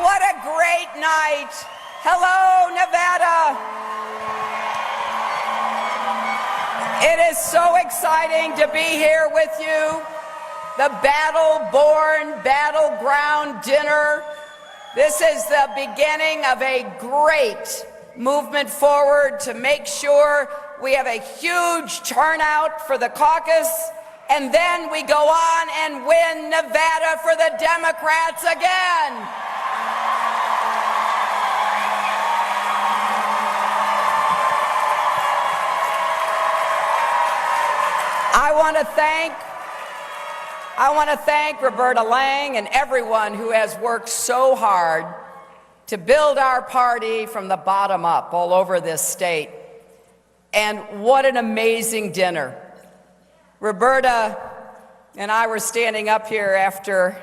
what a great night. Hello, Nevada. It is so exciting to be here with you. The battle-born, battleground dinner. This is the beginning of a great movement forward to make sure we have a huge turnout for the caucus, and then we go on and win Nevada for the Democrats again. I want to thank Roberta Lang and everyone who has worked so hard to build our party from the bottom up all over this state. And what an amazing dinner. Roberta and I were standing up here after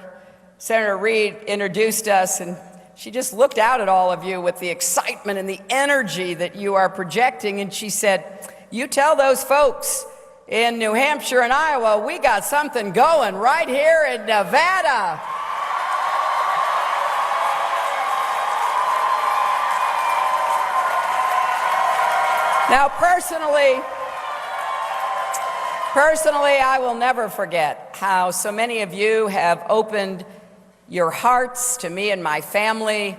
Senator Reid introduced us, and she just looked out at all of you with the excitement and the energy that you are projecting, and she said, "You tell those folks in New Hampshire and Iowa, we got something going right here in Nevada." Now, personally, I will never forget how so many of you have opened your hearts to me and my family,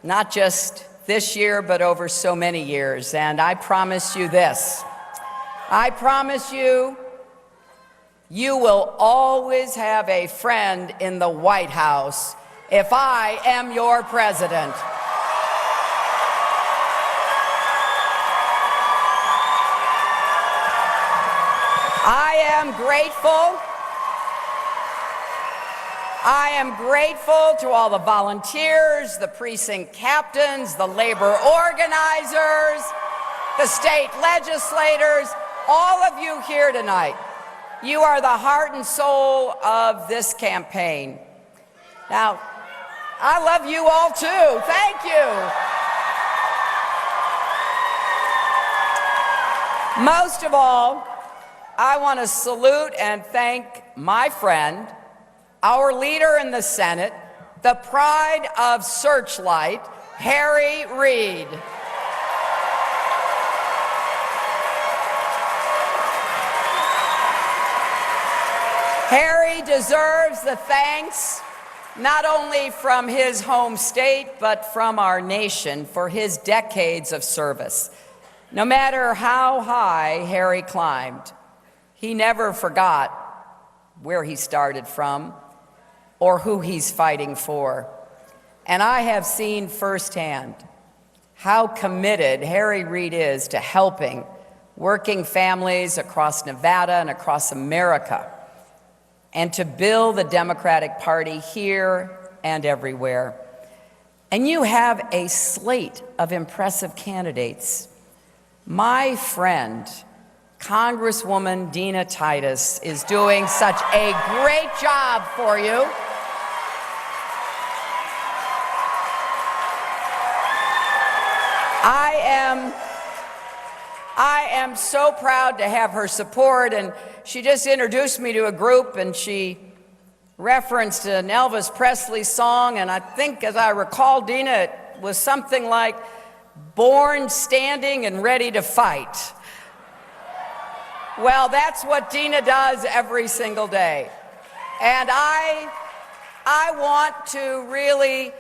not just this year, but over so many years. And I promise you this. I promise you, you will always have a friend in the White House if I am your president. I am grateful to all the volunteers, the precinct captains, the labor organizers, the state legislators, all of you here tonight. You are the heart and soul of this campaign. Now, I love you all too. Thank you. Most of all, I want to salute and thank my friend, our leader in the Senate, the pride of Searchlight, Harry Reid. Harry deserves the thanks not only from his home state, but from our nation for his decades of service. No matter how high Harry climbed, he never forgot where he started from or who he's fighting for. And I have seen firsthand how committed Harry Reid is to helping working families across Nevada and across America, and to build the Democratic Party here and everywhere. And you have a slate of impressive candidates. My friend, Congresswoman Dina Titus, is doing such a great job for you. I am so proud to have her support, and she just introduced me to a group, and she referenced an Elvis Presley song, and I think, as I recall, Dina, it was something like "Born Standing and Ready to Fight." Well, that's what Dina does every single day. And I want to really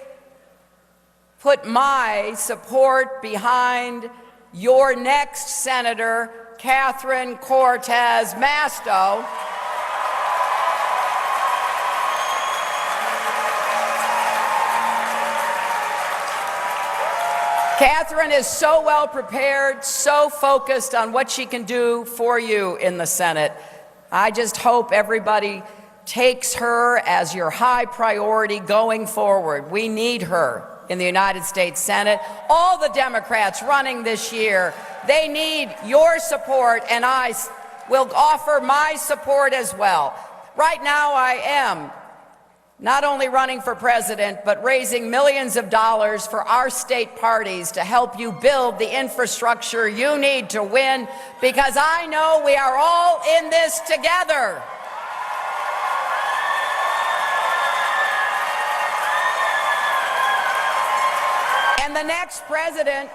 put my support behind your next Senator, Catherine Cortez Masto. Catherine is so well prepared, so focused on what she can do for you in the Senate. I just hope everybody takes her as your high priority going forward. We need her in the United States Senate. All the Democrats running this year, they need your support, and I will offer my support as well. Right now, I am not only running for president, but raising millions of dollars for our state parties to help you build the infrastructure you need to win, because I know we are all in this together. And the next president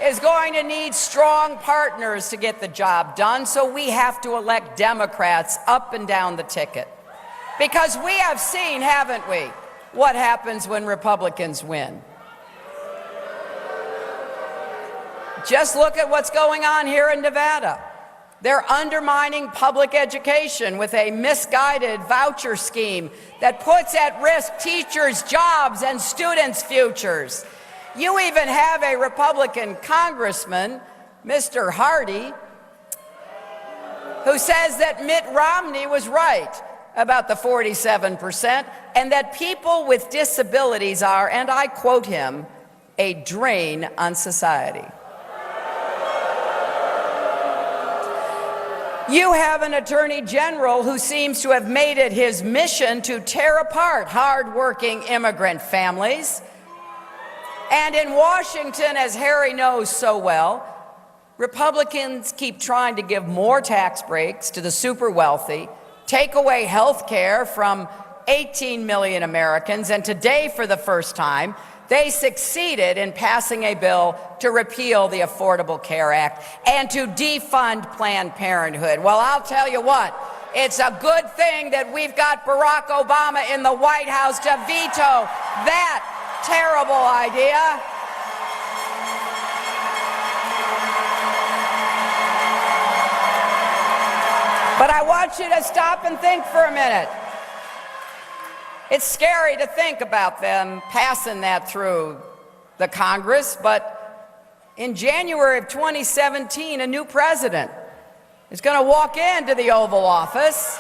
is going to need strong partners to get the job done, so we have to elect Democrats up and down the ticket. Because we have seen, haven't we, what happens when Republicans win. Just look at what's going on here in Nevada. They're undermining public education with a misguided voucher scheme that puts at risk teachers' jobs and students' futures. You even have a Republican congressman, Mr. Hardy, who says that Mitt Romney was right about the 47% and that people with disabilities are, and I quote him, a drain on society. You have an attorney general who seems to have made it his mission to tear apart hardworking immigrant families. And in Washington, as Harry knows so well, Republicans keep trying to give more tax breaks to the super wealthy, take away health care from 18 million Americans, and today, for the first time, they succeeded in passing a bill to repeal the Affordable Care Act and to defund Planned Parenthood. Well, I'll tell you what, it's a good thing that we've got Barack Obama in the White House to veto that terrible idea. But I want you to stop and think for a minute. It's scary to think about them passing that through the Congress, but in January of 2017, a new president is going to walk into the Oval Office,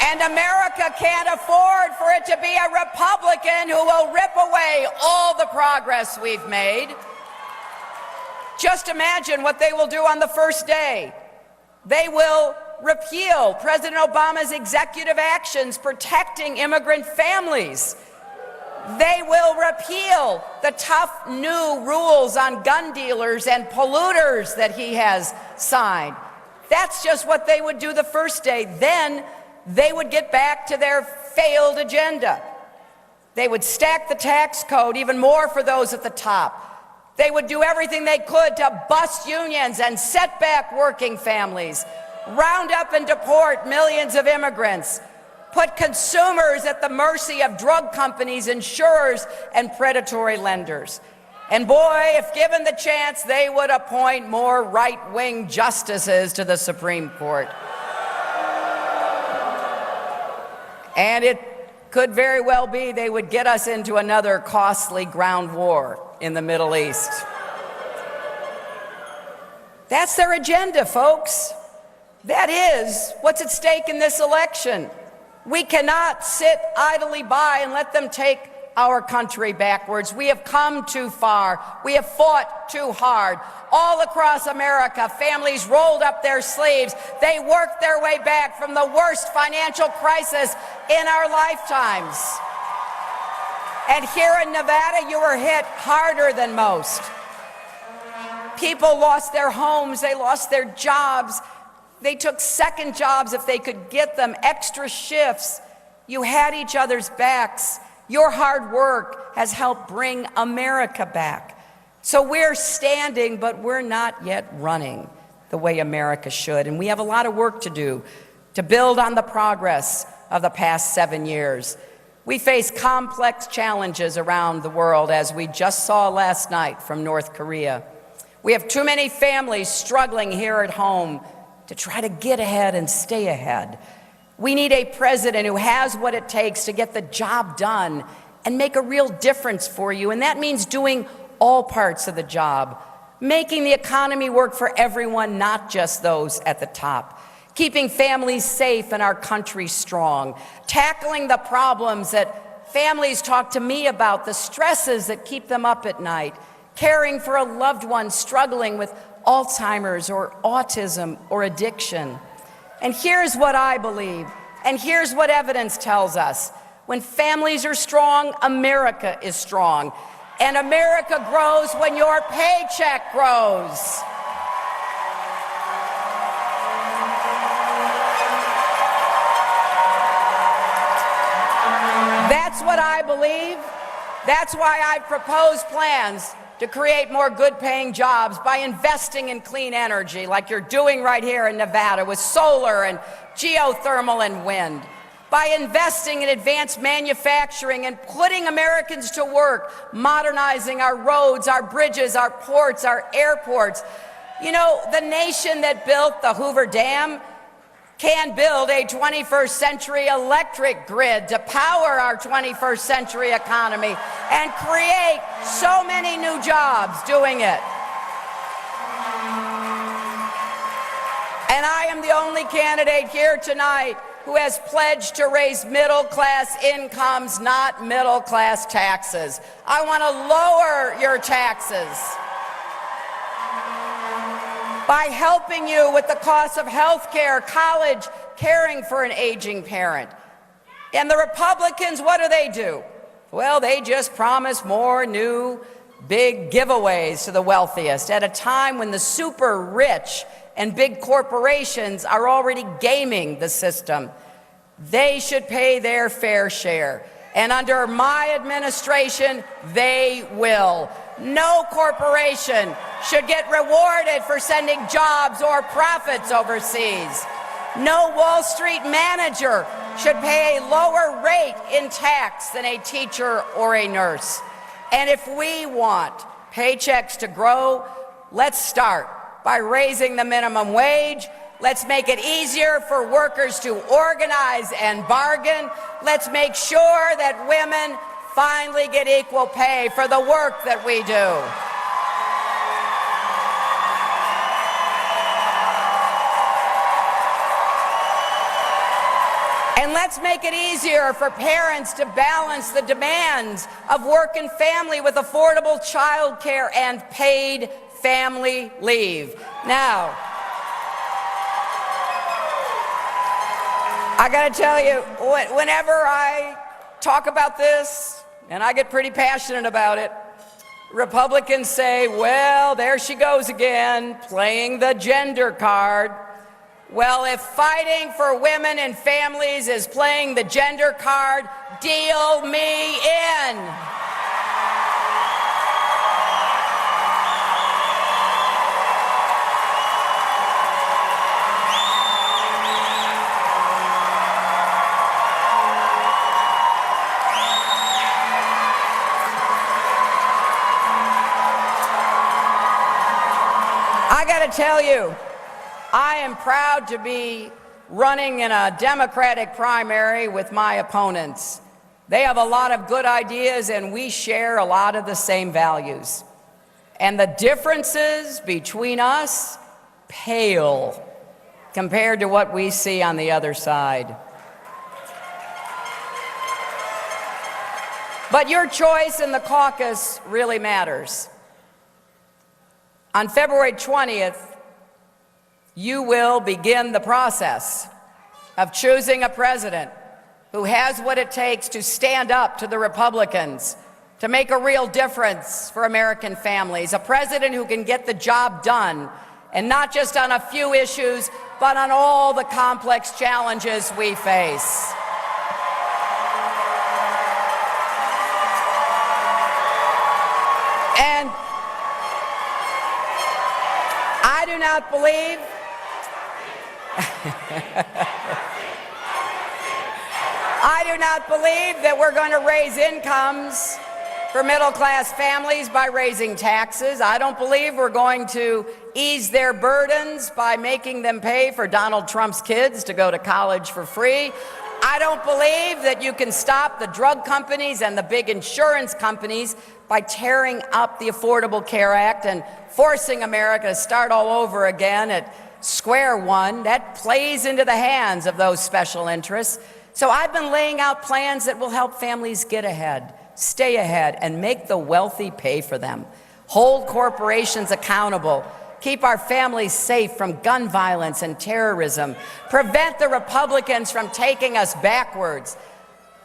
and America can't afford for it to be a Republican who will rip away all the progress we've made. Just imagine what they will do on the first day. They will repeal President Obama's executive actions protecting immigrant families. They will repeal the tough new rules on gun dealers and polluters that he has signed. That's just what they would do the first day. Then they would get back to their failed agenda. They would stack the tax code even more for those at the top. They would do everything they could to bust unions and set back working families, round up and deport millions of immigrants, put consumers at the mercy of drug companies, insurers, and predatory lenders. And boy, if given the chance, they would appoint more right-wing justices to the Supreme Court. And it could very well be they would get us into another costly ground war in the Middle East. That's their agenda, folks. That is what's at stake in this election. We cannot sit idly by and let them take our country backwards. We have come too far. We have fought too hard. All across America, families rolled up their sleeves. They worked their way back from the worst financial crisis in our lifetimes. And here in Nevada, you were hit harder than most. People lost their homes, they lost their jobs. They took second jobs if they could get them, extra shifts. You had each other's backs. Your hard work has helped bring America back. So we're standing, but we're not yet running the way America should. And we have a lot of work to do to build on the progress of the past 7 years. We face complex challenges around the world, as we just saw last night from North Korea. We have too many families struggling here at home to try to get ahead and stay ahead. We need a president who has what it takes to get the job done and make a real difference for you. And that means doing all parts of the job, making the economy work for everyone, not just those at the top, keeping families safe and our country strong, tackling the problems that families talk to me about, the stresses that keep them up at night, caring for a loved one struggling with Alzheimer's or autism or addiction. And here's what I believe, and here's what evidence tells us. When families are strong, America is strong. And America grows when your paycheck grows. That's what I believe. That's why I've proposed plans to create more good-paying jobs by investing in clean energy like you're doing right here in Nevada with solar and geothermal and wind, by investing in advanced manufacturing and putting Americans to work, modernizing our roads, our bridges, our ports, our airports. You know, the nation that built the Hoover Dam can build a 21st century electric grid to power our 21st century economy and create so many new jobs doing it. And I am the only candidate here tonight who has pledged to raise middle-class incomes, not middle-class taxes. I want to lower your taxes by helping you with the cost of health care, college, caring for an aging parent. And the Republicans, what do? Well, they just promise more new big giveaways to the wealthiest at a time when the super rich and big corporations are already gaming the system. They should pay their fair share. And under my administration, they will. No corporation should get rewarded for sending jobs or profits overseas. No Wall Street manager should pay a lower rate in tax than a teacher or a nurse. And if we want paychecks to grow, let's start by raising the minimum wage. Let's make it easier for workers to organize and bargain. Let's make sure that women finally get equal pay for the work that we do. And let's make it easier for parents to balance the demands of work and family with affordable child care and paid family leave. Now, I gotta tell you, whenever I talk about this, and I get pretty passionate about it, Republicans say, well, there she goes again, playing the gender card. Well, if fighting for women and families is playing the gender card, deal me in. I gotta tell you, I am proud to be running in a Democratic primary with my opponents. They have a lot of good ideas and we share a lot of the same values. And the differences between us pale compared to what we see on the other side. But your choice in the caucus really matters. On February 20th, you will begin the process of choosing a president who has what it takes to stand up to the Republicans, to make a real difference for American families, a president who can get the job done, and not just on a few issues, but on all the complex challenges we face. And I do not believe I do not believe that we're going to raise incomes for middle-class families by raising taxes. I don't believe we're going to ease their burdens by making them pay for Donald Trump's kids to go to college for free. I don't believe that you can stop the drug companies and the big insurance companies by tearing up the Affordable Care Act and forcing America to start all over again at square one. That plays into the hands of those special interests. So I've been laying out plans that will help families get ahead, stay ahead, and make the wealthy pay for them. Hold corporations accountable. Keep our families safe from gun violence and terrorism. Prevent the Republicans from taking us backwards.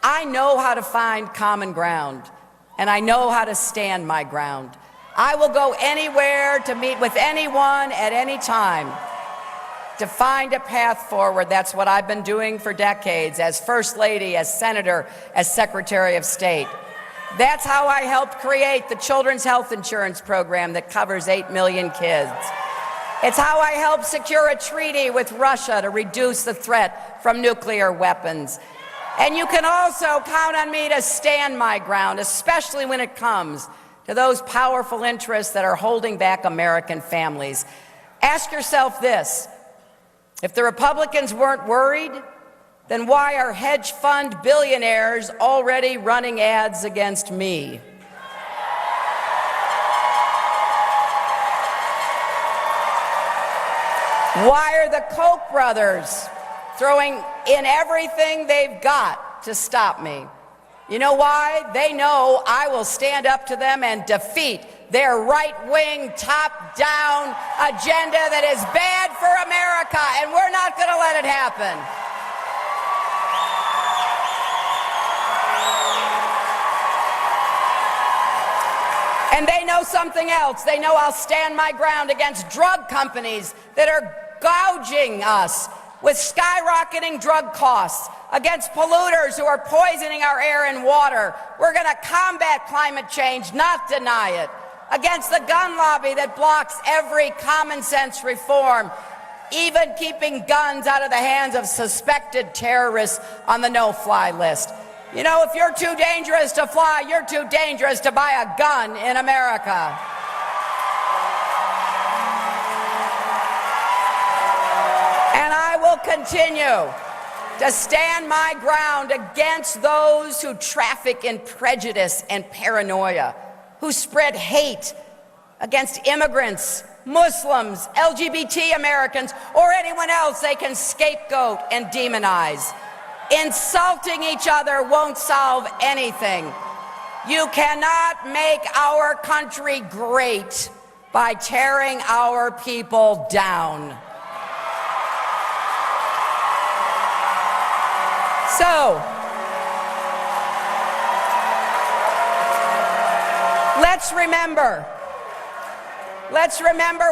I know how to find common ground, and I know how to stand my ground. I will go anywhere to meet with anyone at any time to find a path forward. That's what I've been doing for decades as First Lady, as Senator, as Secretary of State. That's how I helped create the Children's Health Insurance Program that covers 8 million kids. It's how I helped secure a treaty with Russia to reduce the threat from nuclear weapons. And you can also count on me to stand my ground, especially when it comes to those powerful interests that are holding back American families. Ask yourself this: if the Republicans weren't worried, then why are hedge fund billionaires already running ads against me? Why are the Koch brothers throwing in everything they've got to stop me? You know why? They know I will stand up to them and defeat their right-wing, top-down agenda that is bad for America, and we're not going to let it happen. And they know something else. They know I'll stand my ground against drug companies that are gouging us with skyrocketing drug costs, against polluters who are poisoning our air and water. We're going to combat climate change, not deny it. Against the gun lobby that blocks every common sense reform, even keeping guns out of the hands of suspected terrorists on the no-fly list. You know, if you're too dangerous to fly, you're too dangerous to buy a gun in America. And I will continue to stand my ground against those who traffic in prejudice and paranoia, who spread hate against immigrants, Muslims, LGBT Americans, or anyone else they can scapegoat and demonize. Insulting each other won't solve anything. You cannot make our country great by tearing our people down. So, let's remember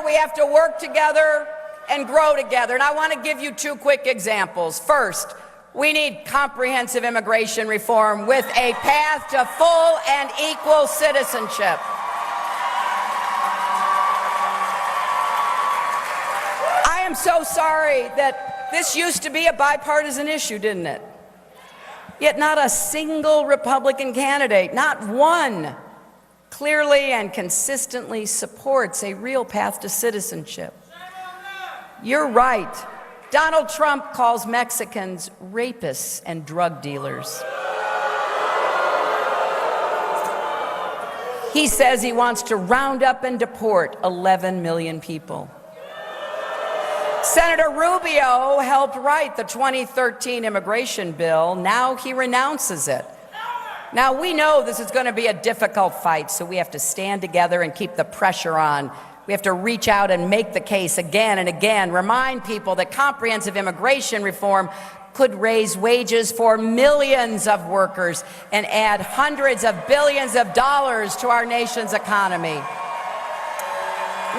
we have to work together and grow together. And I want to give you two quick examples. First, we need comprehensive immigration reform with a path to full and equal citizenship. I am so sorry that this used to be a bipartisan issue, didn't it? Yet not a single Republican candidate, not one, clearly and consistently supports a real path to citizenship. You're right. Donald Trump calls Mexicans rapists and drug dealers. He says he wants to round up and deport 11 million people. Senator Rubio helped write the 2013 immigration bill. Now he renounces it. Now we know this is going to be a difficult fight, so we have to stand together and keep the pressure on. We have to reach out and make the case again and again, remind people that comprehensive immigration reform could raise wages for millions of workers and add hundreds of billions of dollars to our nation's economy.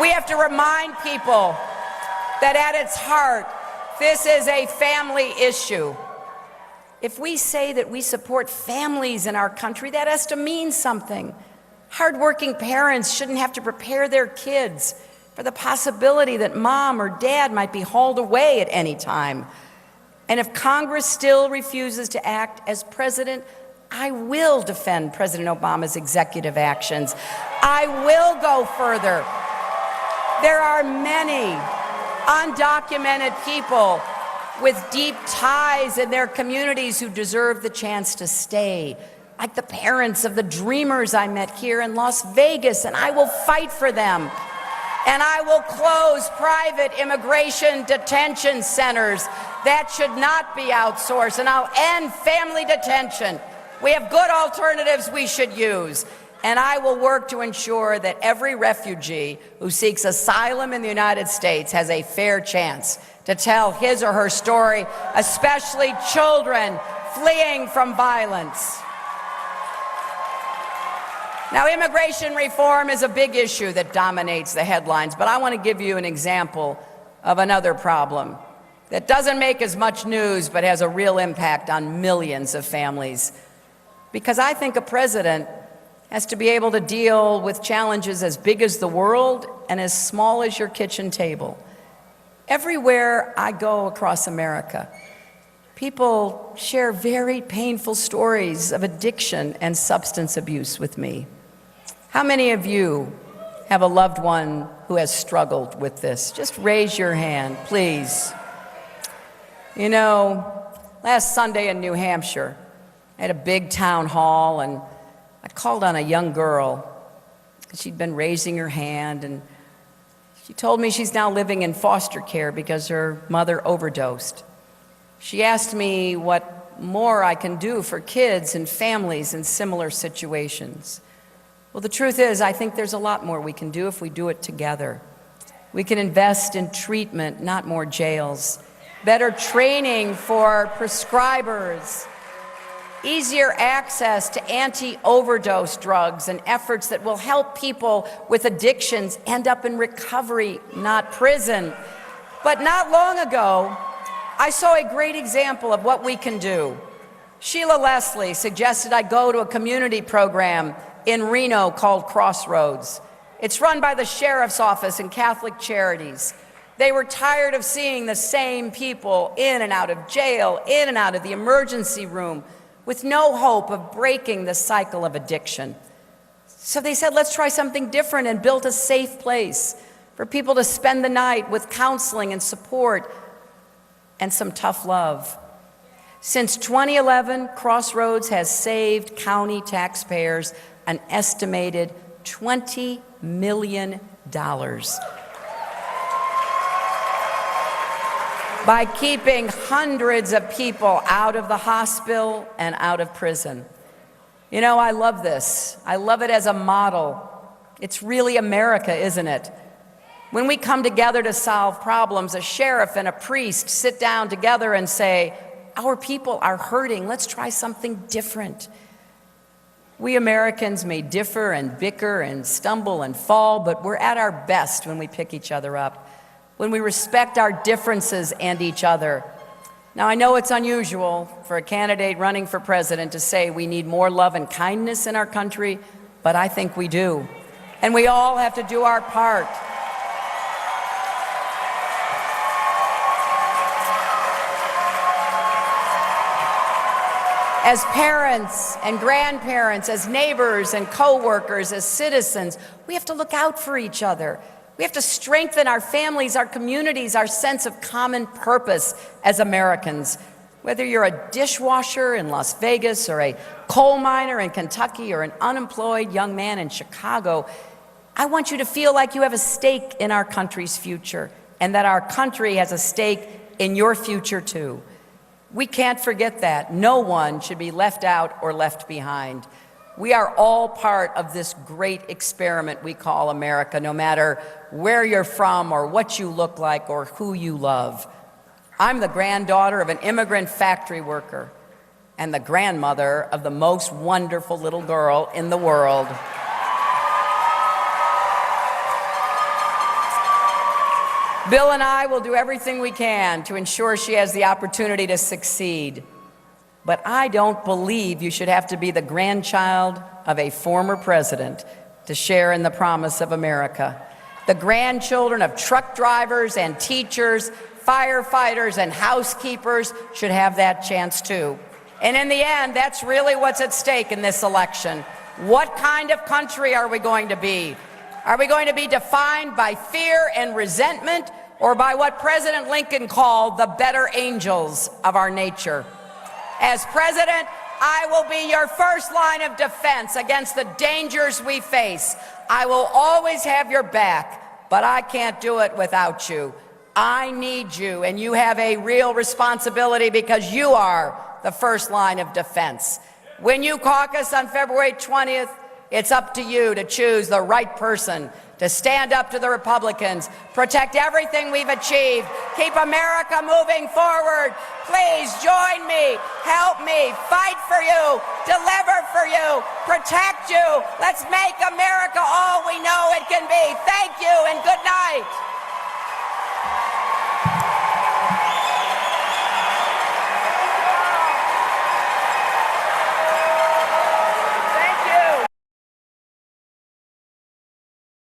We have to remind people that at its heart, this is a family issue. If we say that we support families in our country, that has to mean something. Hardworking parents shouldn't have to prepare their kids for the possibility that mom or dad might be hauled away at any time. And if Congress still refuses to act as president, I will defend President Obama's executive actions. I will go further. There are many undocumented people with deep ties in their communities who deserve the chance to stay, like the parents of the dreamers I met here in Las Vegas, and I will fight for them. And I will close private immigration detention centers. That should not be outsourced, and I'll end family detention. We have good alternatives we should use. And I will work to ensure that every refugee who seeks asylum in the United States has a fair chance to tell his or her story, especially children fleeing from violence. Now, immigration reform is a big issue that dominates the headlines, but I want to give you an example of another problem that doesn't make as much news but has a real impact on millions of families. Because I think a president has to be able to deal with challenges as big as the world and as small as your kitchen table. Everywhere I go across America, people share very painful stories of addiction and substance abuse with me. How many of you have a loved one who has struggled with this? Just raise your hand, please. You know, last Sunday in New Hampshire, I had a big town hall, and I called on a young girl. She'd been raising her hand, and she told me she's now living in foster care because her mother overdosed. She asked me what more I can do for kids and families in similar situations. Well, the truth is, I think there's a lot more we can do if we do it together. We can invest in treatment, not more jails, better training for prescribers, easier access to anti-overdose drugs, and efforts that will help people with addictions end up in recovery, not prison. But not long ago, I saw a great example of what we can do. Sheila Leslie suggested I go to a community program in Reno called Crossroads. It's run by the Sheriff's Office and Catholic Charities. They were tired of seeing the same people in and out of jail, in and out of the emergency room, with no hope of breaking the cycle of addiction. So they said, let's try something different, and built a safe place for people to spend the night with counseling and support and some tough love. Since 2011, Crossroads has saved county taxpayers an estimated $20 million by keeping hundreds of people out of the hospital and out of prison. You know, I love this. I love it as a model. It's really America, isn't it? When we come together to solve problems, a sheriff and a priest sit down together and say, our people are hurting, let's try something different. We Americans may differ and bicker and stumble and fall, but we're at our best when we pick each other up, when we respect our differences and each other. Now, I know it's unusual for a candidate running for president to say we need more love and kindness in our country, but I think we do. And we all have to do our part. As parents and grandparents, as neighbors and co-workers, as citizens, we have to look out for each other. We have to strengthen our families, our communities, our sense of common purpose as Americans. Whether you're a dishwasher in Las Vegas or a coal miner in Kentucky or an unemployed young man in Chicago, I want you to feel like you have a stake in our country's future, and that our country has a stake in your future too. We can't forget that. No one should be left out or left behind. We are all part of this great experiment we call America, no matter where you're from or what you look like or who you love. I'm the granddaughter of an immigrant factory worker and the grandmother of the most wonderful little girl in the world. Bill and I will do everything we can to ensure she has the opportunity to succeed. But I don't believe you should have to be the grandchild of a former president to share in the promise of America. The grandchildren of truck drivers and teachers, firefighters and housekeepers should have that chance too. And in the end, that's really what's at stake in this election. What kind of country are we going to be? Are we going to be defined by fear and resentment, or by what President Lincoln called the better angels of our nature? As president, I will be your first line of defense against the dangers we face. I will always have your back, but I can't do it without you. I need you, and you have a real responsibility because you are the first line of defense. When you caucus on February 20th, it's up to you to choose the right person to stand up to the Republicans, protect everything we've achieved, keep America moving forward. Please join me, help me, fight for you, deliver for you, protect you. Let's make America all we know it can be. Thank you and good night.